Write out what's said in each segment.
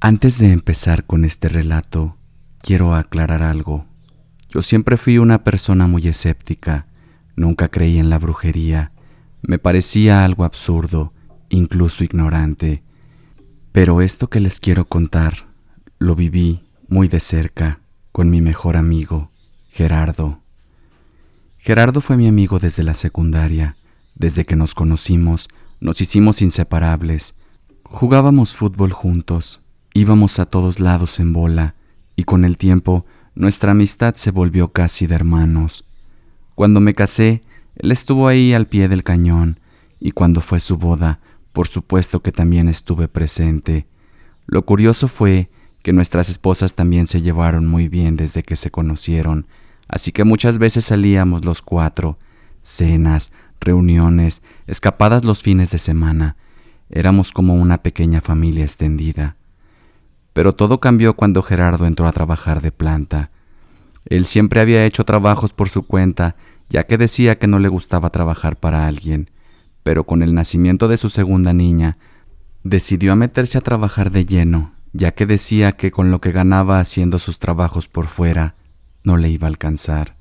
Antes de empezar con este relato, quiero aclarar algo. Yo siempre fui una persona muy escéptica, nunca creí en la brujería, me parecía algo absurdo, incluso ignorante. Pero esto que les quiero contar, lo viví muy de cerca con mi mejor amigo, Gerardo. Gerardo fue mi amigo desde la secundaria. Desde que nos conocimos, nos hicimos inseparables. Jugábamos fútbol juntos, íbamos a todos lados en bola, y con el tiempo nuestra amistad se volvió casi de hermanos. Cuando me casé, él estuvo ahí al pie del cañón, y cuando fue su boda, por supuesto que también estuve presente. Lo curioso fue que nuestras esposas también se llevaron muy bien desde que se conocieron, así que muchas veces salíamos los cuatro, cenas, reuniones, escapadas los fines de semana. Éramos como una pequeña familia extendida. Pero todo cambió cuando Gerardo entró a trabajar de planta. Él siempre había hecho trabajos por su cuenta, ya que decía que no le gustaba trabajar para alguien, pero con el nacimiento de su segunda niña, decidió meterse a trabajar de lleno, ya que decía que con lo que ganaba haciendo sus trabajos por fuera, no le iba a alcanzar.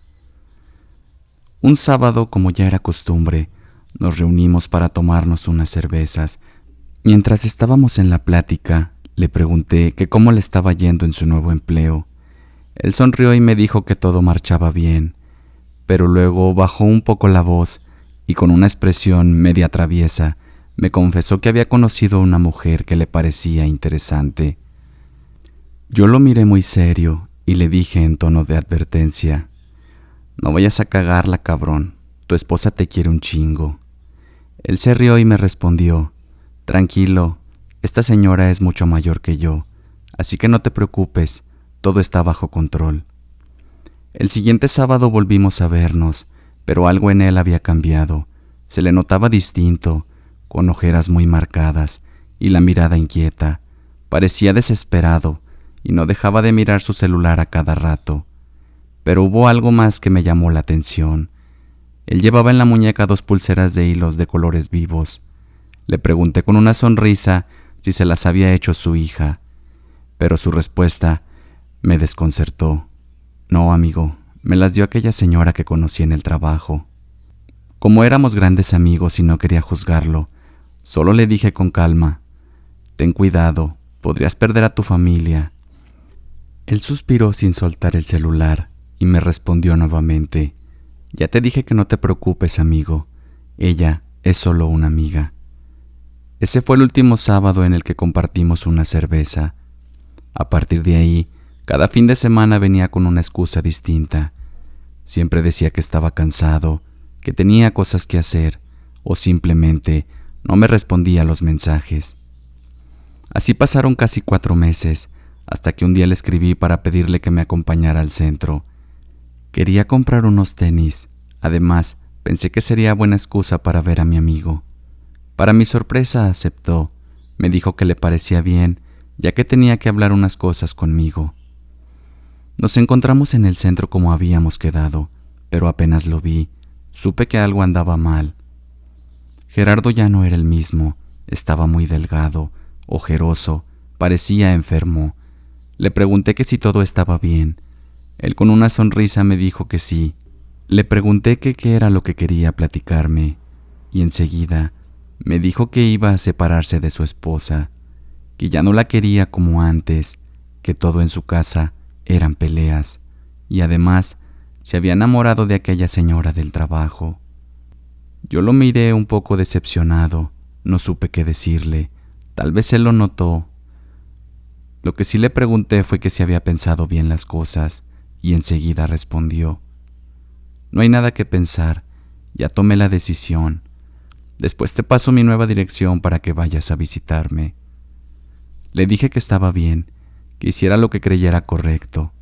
Un sábado, como ya era costumbre, nos reunimos para tomarnos unas cervezas. Mientras estábamos en la plática, le pregunté que cómo le estaba yendo en su nuevo empleo. Él sonrió y me dijo que todo marchaba bien, pero luego bajó un poco la voz y con una expresión media traviesa me confesó que había conocido a una mujer que le parecía interesante. Yo lo miré muy serio y le dije en tono de advertencia: «No vayas a cagarla, cabrón, tu esposa te quiere un chingo». Él se rió y me respondió: «Tranquilo, esta señora es mucho mayor que yo, así que no te preocupes, todo está bajo control». El siguiente sábado volvimos a vernos, pero algo en él había cambiado. Se le notaba distinto, con ojeras muy marcadas y la mirada inquieta. Parecía desesperado y no dejaba de mirar su celular a cada rato. Pero hubo algo más que me llamó la atención. Él llevaba en la muñeca 2 pulseras de hilos de colores vivos. Le pregunté con una sonrisa si se las había hecho su hija, pero su respuesta me desconcertó. «No, amigo, me las dio aquella señora que conocí en el trabajo». Como éramos grandes amigos y no quería juzgarlo, solo le dije con calma: «Ten cuidado, podrías perder a tu familia». Él suspiró sin soltar el celular y me respondió nuevamente: «Ya te dije que no te preocupes, amigo, ella es solo una amiga». Ese fue el último sábado en el que compartimos una cerveza. A partir de ahí, cada fin de semana venía con una excusa distinta. Siempre decía que estaba cansado, que tenía cosas que hacer, o simplemente no me respondía a los mensajes. Así pasaron casi 4 meses, hasta que un día le escribí para pedirle que me acompañara al centro. Quería comprar unos tenis. Además, pensé que sería buena excusa para ver a mi amigo. Para mi sorpresa, aceptó. Me dijo que le parecía bien, ya que tenía que hablar unas cosas conmigo. Nos encontramos en el centro como habíamos quedado, pero apenas lo vi, supe que algo andaba mal. Gerardo ya no era el mismo, estaba muy delgado, ojeroso, parecía enfermo. Le pregunté que si todo estaba bien. Él con una sonrisa me dijo que sí. Le pregunté que qué era lo que quería platicarme, y enseguida me dijo que iba a separarse de su esposa, que ya no la quería como antes, que todo en su casa eran peleas, y además se había enamorado de aquella señora del trabajo. Yo lo miré un poco decepcionado, no supe qué decirle, tal vez él lo notó. Lo que sí le pregunté fue que si había pensado bien las cosas, y enseguida respondió: «No hay nada que pensar, ya tomé la decisión. Después te paso mi nueva dirección para que vayas a visitarme». Le dije que estaba bien, que hiciera lo que creyera correcto,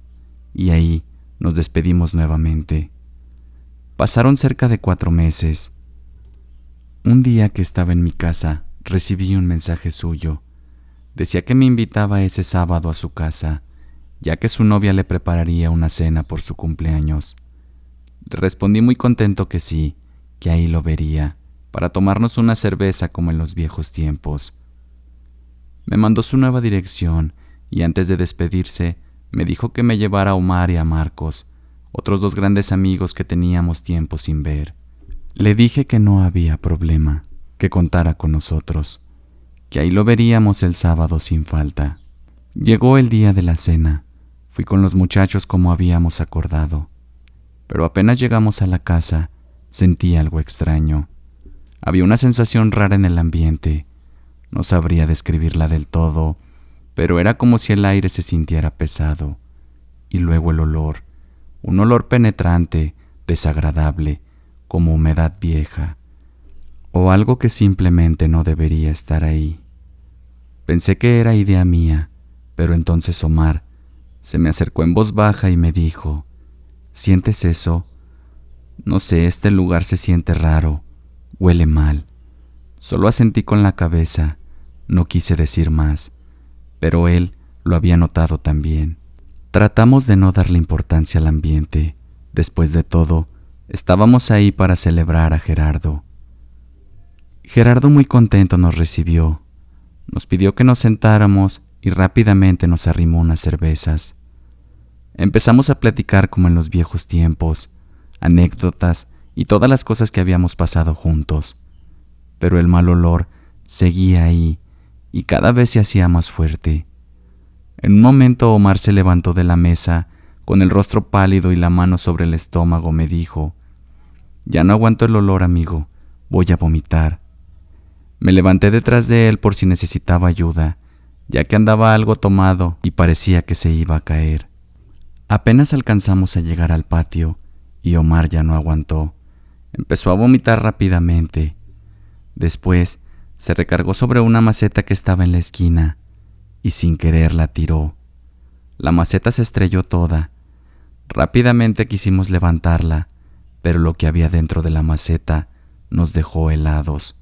y ahí nos despedimos nuevamente. Pasaron cerca de 4 meses. Un día que estaba en mi casa, recibí un mensaje suyo. Decía que me invitaba ese sábado a su casa, ya que su novia le prepararía una cena por su cumpleaños. Le respondí muy contento que sí, que ahí lo vería, para tomarnos una cerveza como en los viejos tiempos. Me mandó su nueva dirección y antes de despedirse me dijo que me llevara a Omar y a Marcos, otros dos grandes amigos que teníamos tiempo sin ver. Le dije que no había problema, que contara con nosotros, que ahí lo veríamos el sábado sin falta. Llegó el día de la cena. Fui con los muchachos como habíamos acordado. Pero apenas llegamos a la casa, sentí algo extraño. Había una sensación rara en el ambiente. No sabría describirla del todo, pero era como si el aire se sintiera pesado. Y luego el olor, un olor penetrante, desagradable, como humedad vieja, o algo que simplemente no debería estar ahí. Pensé que era idea mía, pero entonces Omar se me acercó en voz baja y me dijo: ¿sientes eso? No sé, este lugar se siente raro, huele mal. Solo asentí con la cabeza, no quise decir más, pero él lo había notado también. Tratamos de no darle importancia al ambiente. Después de todo, estábamos ahí para celebrar a Gerardo. Gerardo muy contento nos recibió. Nos pidió que nos sentáramos y rápidamente nos arrimó unas cervezas. Empezamos a platicar como en los viejos tiempos, anécdotas y todas las cosas que habíamos pasado juntos. Pero el mal olor seguía ahí y cada vez se hacía más fuerte. En un momento Omar se levantó de la mesa, con el rostro pálido y la mano sobre el estómago me dijo: ya no aguanto el olor, amigo, voy a vomitar. Me levanté detrás de él por si necesitaba ayuda, ya que andaba algo tomado y parecía que se iba a caer. Apenas alcanzamos a llegar al patio y Omar ya no aguantó. Empezó a vomitar rápidamente. Después se recargó sobre una maceta que estaba en la esquina y sin querer la tiró. La maceta se estrelló toda. Rápidamente quisimos levantarla, pero lo que había dentro de la maceta nos dejó helados.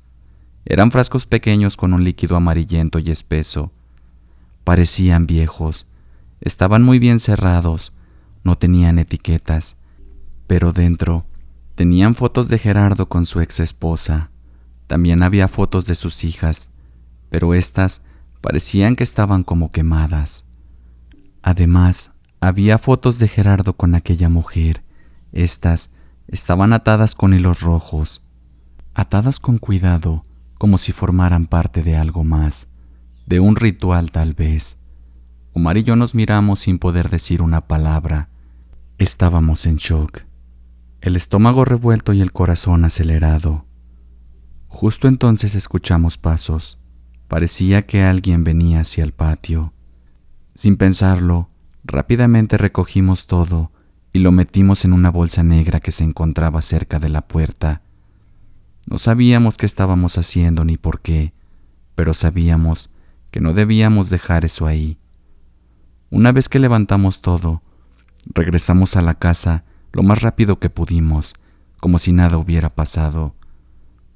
Eran frascos pequeños con un líquido amarillento y espeso. Parecían viejos. Estaban muy bien cerrados. No tenían etiquetas, pero dentro tenían fotos de Gerardo con su ex esposa. También había fotos de sus hijas, pero estas parecían que estaban como quemadas. Además, había fotos de Gerardo con aquella mujer. Estas estaban atadas con hilos rojos, atadas con cuidado, como si formaran parte de algo más, de un ritual tal vez. Omar y yo nos miramos sin poder decir una palabra. Estábamos en shock, el estómago revuelto y el corazón acelerado. Justo entonces escuchamos pasos. Parecía que alguien venía hacia el patio. Sin pensarlo, rápidamente recogimos todo y lo metimos en una bolsa negra que se encontraba cerca de la puerta. No sabíamos qué estábamos haciendo ni por qué, pero sabíamos que no debíamos dejar eso ahí. Una vez que levantamos todo, regresamos a la casa lo más rápido que pudimos, como si nada hubiera pasado.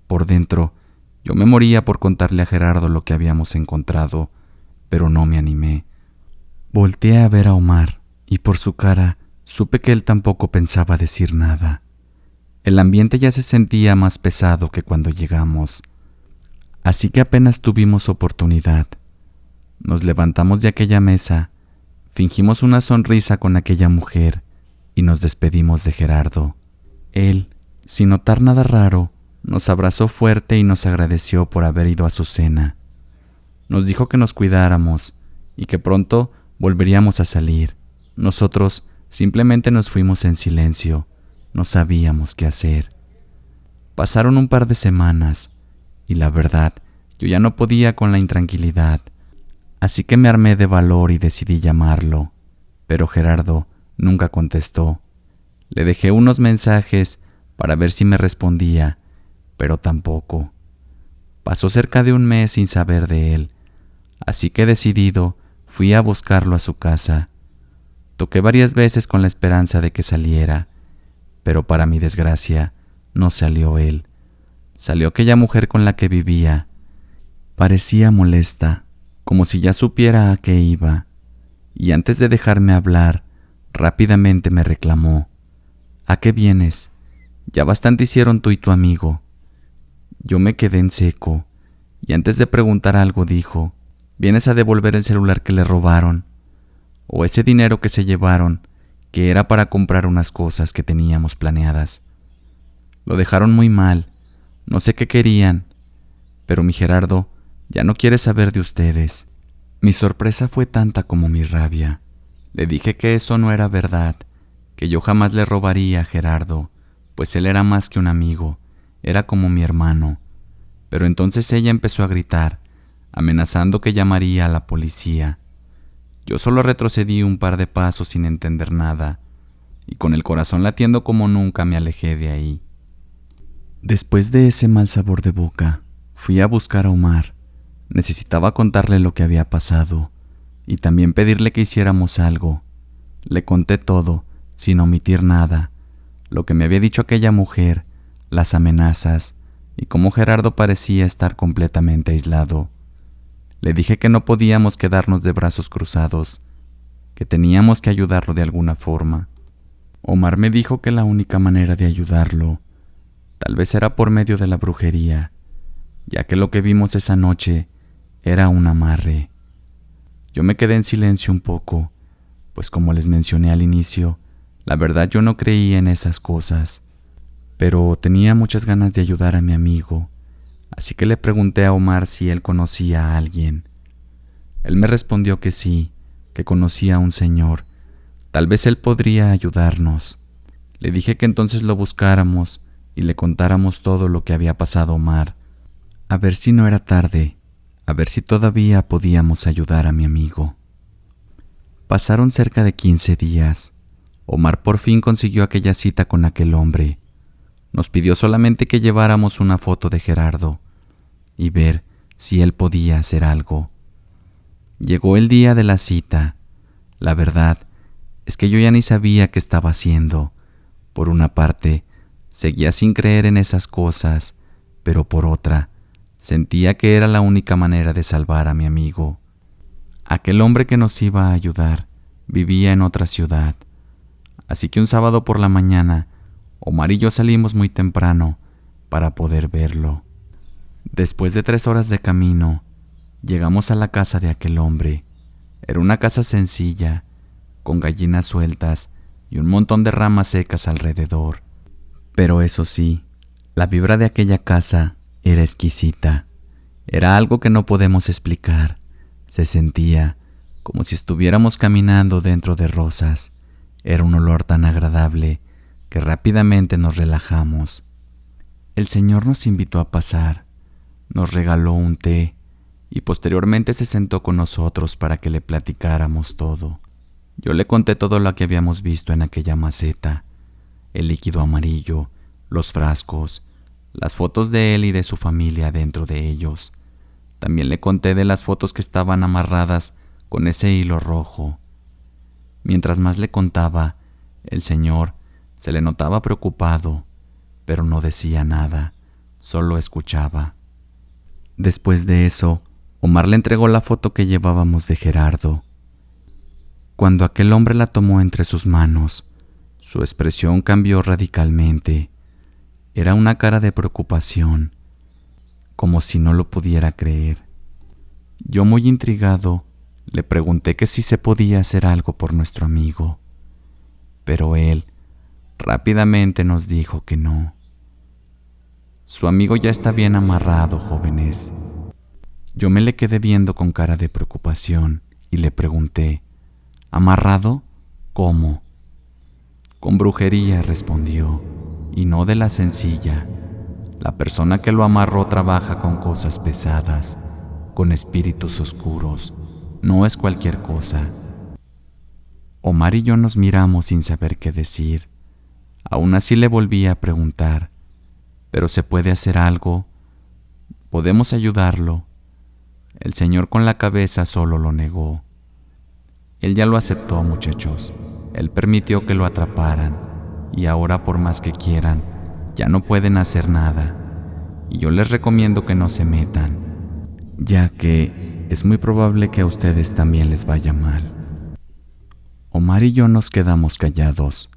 Por dentro, yo me moría por contarle a Gerardo lo que habíamos encontrado, pero no me animé. Volteé a ver a Omar y por su cara supe que él tampoco pensaba decir nada. El ambiente ya se sentía más pesado que cuando llegamos, así que apenas tuvimos oportunidad. Nos levantamos de aquella mesa, fingimos una sonrisa con aquella mujer y nos despedimos de Gerardo. Él, sin notar nada raro, nos abrazó fuerte y nos agradeció por haber ido a su cena. Nos dijo que nos cuidáramos y que pronto volveríamos a salir. Nosotros simplemente nos fuimos en silencio. No sabíamos qué hacer. Pasaron un par de semanas y la verdad, yo ya no podía con la intranquilidad. Así que me armé de valor y decidí llamarlo. Pero Gerardo nunca contestó. Le dejé unos mensajes para ver si me respondía, pero tampoco. Pasó cerca de un mes sin saber de él, así que decidido fui a buscarlo a su casa. Toqué varias veces con la esperanza de que saliera, pero para mi desgracia no salió él. Salió aquella mujer con la que vivía. Parecía molesta, como si ya supiera a qué iba, y antes de dejarme hablar, rápidamente me reclamó: ¿A qué vienes? Ya bastante hicieron tú y tu amigo. Yo me quedé en seco, y antes de preguntar algo dijo: ¿Vienes a devolver el celular que le robaron? o ese dinero que se llevaron, que era para comprar unas cosas que teníamos planeadas. Lo dejaron muy mal, no sé qué querían, pero mi Gerardo ya no quiere saber de ustedes. Mi sorpresa fue tanta como mi rabia. Le dije que eso no era verdad, que yo jamás le robaría a Gerardo, pues él era más que un amigo, era como mi hermano. Pero entonces ella empezó a gritar, amenazando que llamaría a la policía. Yo solo retrocedí un par de pasos sin entender nada, y con el corazón latiendo como nunca me alejé de ahí. Después de ese mal sabor de boca, fui a buscar a Omar. Necesitaba contarle lo que había pasado, y también pedirle que hiciéramos algo. Le conté todo, sin omitir nada, lo que me había dicho aquella mujer, las amenazas, y cómo Gerardo parecía estar completamente aislado. Le dije que no podíamos quedarnos de brazos cruzados, que teníamos que ayudarlo de alguna forma. Omar me dijo que la única manera de ayudarlo tal vez era por medio de la brujería, ya que lo que vimos esa noche era un amarre. Yo me quedé en silencio un poco, pues como les mencioné al inicio, la verdad yo no creía en esas cosas, pero tenía muchas ganas de ayudar a mi amigo, así que le pregunté a Omar si él conocía a alguien. Él me respondió que sí, que conocía a un señor. Tal vez él podría ayudarnos. Le dije que entonces lo buscáramos y le contáramos todo lo que había pasado a Omar, a ver si no era tarde, a ver si todavía podíamos ayudar a mi amigo. Pasaron cerca de 15 días. Omar por fin consiguió aquella cita con aquel hombre. Nos pidió solamente que lleváramos una foto de Gerardo y ver si él podía hacer algo. Llegó el día de la cita. La verdad es que yo ya ni sabía qué estaba haciendo. Por una parte, seguía sin creer en esas cosas, pero por otra, sentía que era la única manera de salvar a mi amigo. Aquel hombre que nos iba a ayudar vivía en otra ciudad, así que un sábado por la mañana, Omar y yo salimos muy temprano para poder verlo. Después de 3 horas de camino, llegamos a la casa de aquel hombre. Era una casa sencilla, con gallinas sueltas y un montón de ramas secas alrededor. Pero eso sí, la vibra de aquella casa era exquisita. Era algo que no podemos explicar. Se sentía como si estuviéramos caminando dentro de rosas. Era un olor tan agradable que rápidamente nos relajamos. El Señor nos invitó a pasar, nos regaló un té y posteriormente se sentó con nosotros para que le platicáramos todo. Yo le conté todo lo que habíamos visto en aquella maceta, el líquido amarillo, los frascos, las fotos de él y de su familia dentro de ellos. También le conté de las fotos que estaban amarradas con ese hilo rojo. Mientras más le contaba, el Señor se le notaba preocupado, pero no decía nada, solo escuchaba. Después de eso, Omar le entregó la foto que llevábamos de Gerardo. Cuando aquel hombre la tomó entre sus manos, su expresión cambió radicalmente. Era una cara de preocupación, como si no lo pudiera creer. Yo, muy intrigado, le pregunté que si se podía hacer algo por nuestro amigo, pero él rápidamente nos dijo que no. Su amigo ya está bien amarrado, jóvenes. Yo me le quedé viendo con cara de preocupación y le pregunté, ¿amarrado? ¿Cómo? Con brujería, respondió, y no de la sencilla. La persona que lo amarró trabaja con cosas pesadas, con espíritus oscuros. No es cualquier cosa. Omar y yo nos miramos sin saber qué decir. Aún así le volví a preguntar, ¿pero se puede hacer algo? ¿Podemos ayudarlo? El Señor con la cabeza solo lo negó. Él ya lo aceptó, muchachos. Él permitió que lo atraparan, y ahora por más que quieran, ya no pueden hacer nada. Y yo les recomiendo que no se metan, ya que es muy probable que a ustedes también les vaya mal. Omar y yo nos quedamos callados,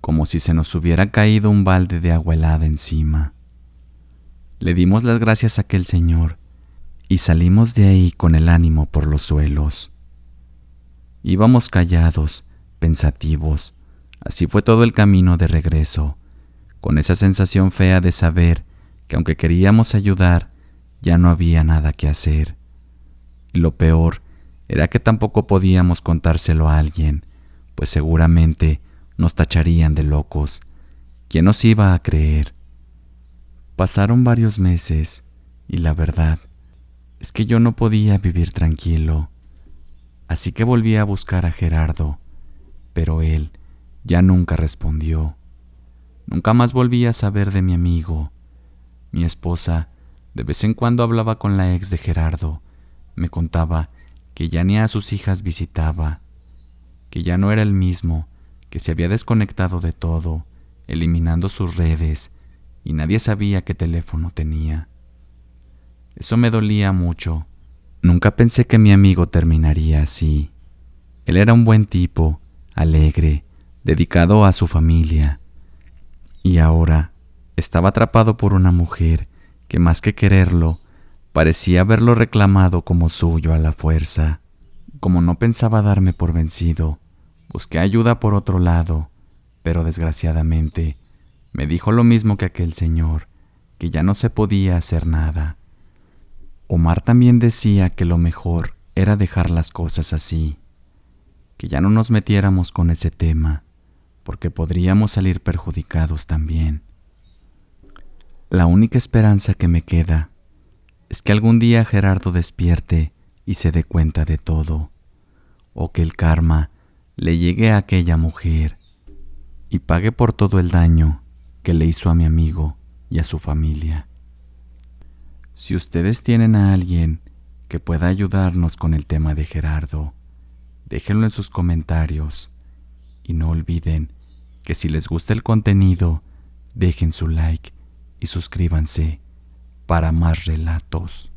como si se nos hubiera caído un balde de agua helada encima. Le dimos las gracias a aquel señor y salimos de ahí con el ánimo por los suelos. Íbamos callados, pensativos. Así fue todo el camino de regreso, con esa sensación fea de saber que aunque queríamos ayudar, ya no había nada que hacer. Y lo peor era que tampoco podíamos contárselo a alguien, pues seguramente nos tacharían de locos. ¿Quién nos iba a creer? Pasaron varios meses y la verdad es que yo no podía vivir tranquilo. Así que volví a buscar a Gerardo, pero él ya nunca respondió. Nunca más volví a saber de mi amigo. Mi esposa de vez en cuando hablaba con la ex de Gerardo. Me contaba que ya ni a sus hijas visitaba, que ya no era el mismo, que se había desconectado de todo, eliminando sus redes, y nadie sabía qué teléfono tenía. Eso me dolía mucho. Nunca pensé que mi amigo terminaría así. Él era un buen tipo, alegre, dedicado a su familia. Y ahora estaba atrapado por una mujer que más que quererlo, parecía haberlo reclamado como suyo a la fuerza. Como no pensaba darme por vencido, busqué ayuda por otro lado, pero desgraciadamente me dijo lo mismo que aquel señor, que ya no se podía hacer nada. Omar también decía que lo mejor era dejar las cosas así, que ya no nos metiéramos con ese tema, porque podríamos salir perjudicados también. La única esperanza que me queda es que algún día Gerardo despierte y se dé cuenta de todo, o que el karma le llegue a aquella mujer y pague por todo el daño que le hizo a mi amigo y a su familia. Si ustedes tienen a alguien que pueda ayudarnos con el tema de Gerardo, déjenlo en sus comentarios y no olviden que si les gusta el contenido, dejen su like y suscríbanse para más relatos.